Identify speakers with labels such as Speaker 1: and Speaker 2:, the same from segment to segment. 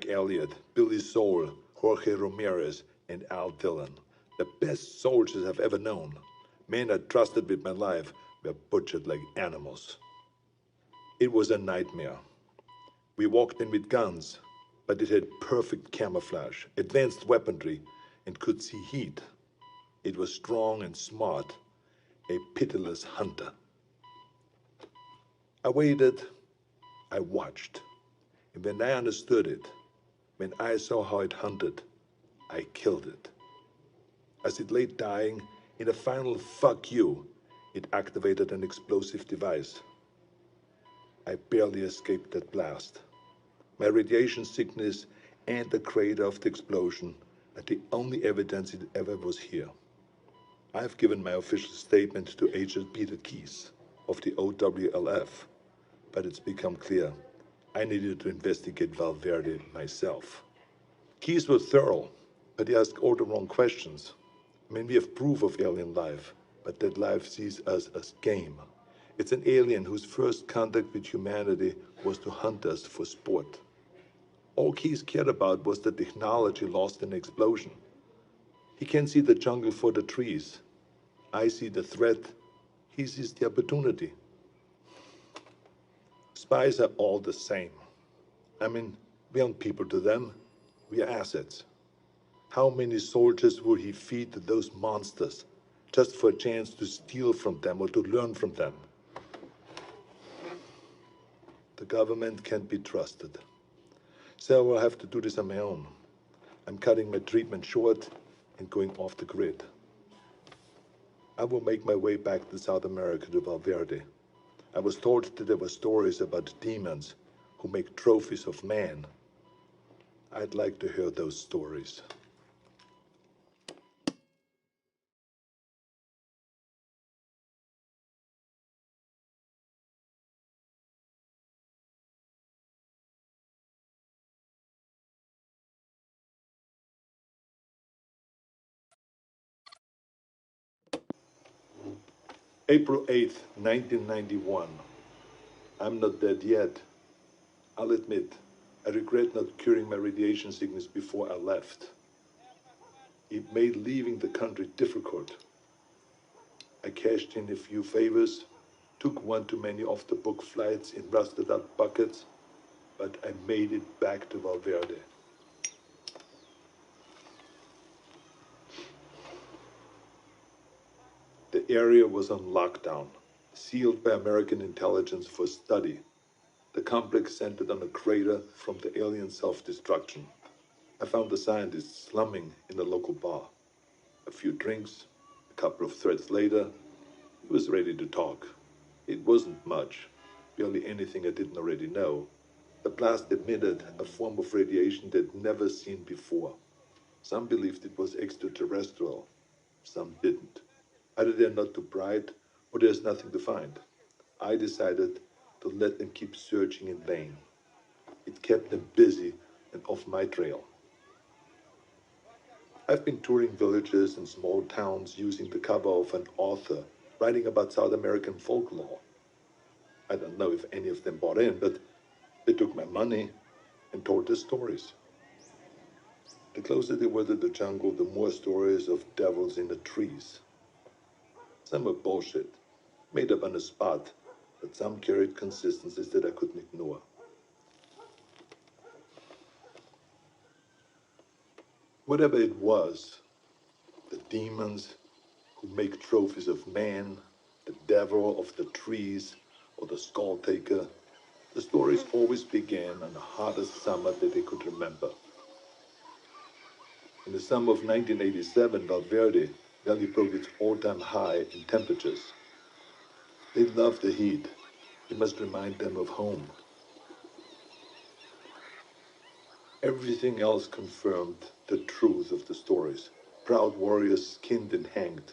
Speaker 1: Elliott, Billy Soul, Jorge Ramirez, and Al Dillon, the best soldiers I've ever known. Men I trusted with my life were butchered like animals. It was a nightmare. We walked in with guns, but it had perfect camouflage, advanced weaponry, and could see heat. It was strong and smart, a pitiless hunter. I waited, I watched, and when I understood it, when I saw how it hunted, I killed it. As it lay dying, in a final fuck you, it activated an explosive device. I barely escaped that blast. My radiation sickness and the crater of the explosion are the only evidence it ever was here. I've given my official statement to Agent Peter Keyes of the OWLF, but it's become clear I needed to investigate Valverde myself. Keyes was thorough, but he asked all the wrong questions. I mean, we have proof of alien life, but that life sees us as game. It's an alien whose first contact with humanity was to hunt us for sport. All Keyes cared about was the technology lost in the explosion. He can see the jungle for the trees. I see the threat. He sees the opportunity. Spies are all the same. I mean, we aren't people to them. We are assets. How many soldiers would he feed to those monsters just for a chance to steal from them or to learn from them? The government can't be trusted. So I will have to do this on my own. I'm cutting my treatment short and going off the grid. I will make my way back to South America, to Valverde. I was told that there were stories about demons who make trophies of man. I'd like to hear those stories. April 8th, 1991. I'm not dead yet. I'll admit, I regret not curing my radiation sickness before I left. It made leaving the country difficult. I cashed in a few favors, took one too many off-the-book flights in rusted-out buckets, but I made it back to Valverde. The area was on lockdown, sealed by American intelligence for study. The complex centered on a crater from the alien self-destruction. I found the scientists slumming in a local bar. A few drinks, a couple of threads later, he was ready to talk. It wasn't much, barely anything I didn't already know. The blast emitted a form of radiation they'd never seen before. Some believed it was extraterrestrial, some didn't. Either they're not too bright, or there's nothing to find. I decided to let them keep searching in vain. It kept them busy and off my trail. I've been touring villages and small towns using the cover of an author writing about South American folklore. I don't know if any of them bought in, but they took my money and told their stories. The closer they were to the jungle, the more stories of devils in the trees. Some were bullshit, made up on the spot, but some carried consistencies that I couldn't ignore. Whatever it was, the demons who make trophies of man, the devil of the trees, or the skull taker, the stories always began on the hottest summer that they could remember. In the summer of 1987, Valverde nearly broke its all-time high in temperatures. They love the heat. It must remind them of home. Everything else confirmed the truth of the stories. Proud warriors skinned and hanged,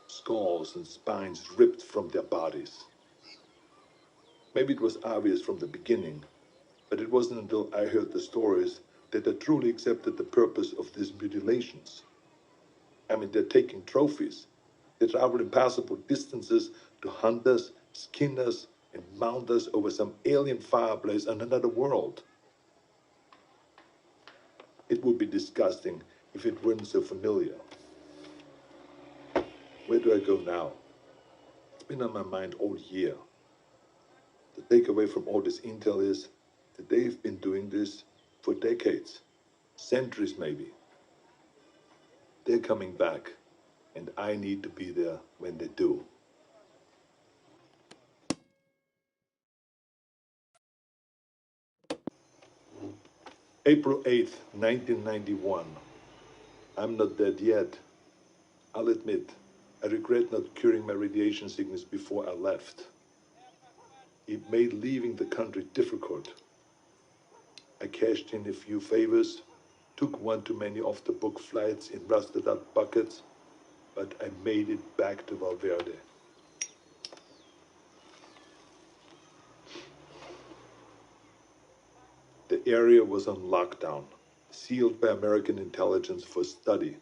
Speaker 1: skulls and spines ripped from their bodies. Maybe it was obvious from the beginning, but it wasn't until I heard the stories that I truly accepted the purpose of these mutilations. I mean, they're taking trophies. They travel impassable distances to hunt us, skin us, and mount us over some alien fireplace on another world. It would be disgusting if it weren't so familiar. Where do I go now? It's been on my mind all year. The takeaway from all this intel is that they've been doing this for decades, centuries maybe. They're coming back, and I need to be there when they do. April 8th, 1991. I'm not dead yet. I'll admit, I regret not curing my radiation sickness before I left. It made leaving the country difficult. I cashed in a few favors, took one too many off-the-book flights in rusted-out buckets, but I made it back to Valverde. The area was on lockdown, sealed by American intelligence for study.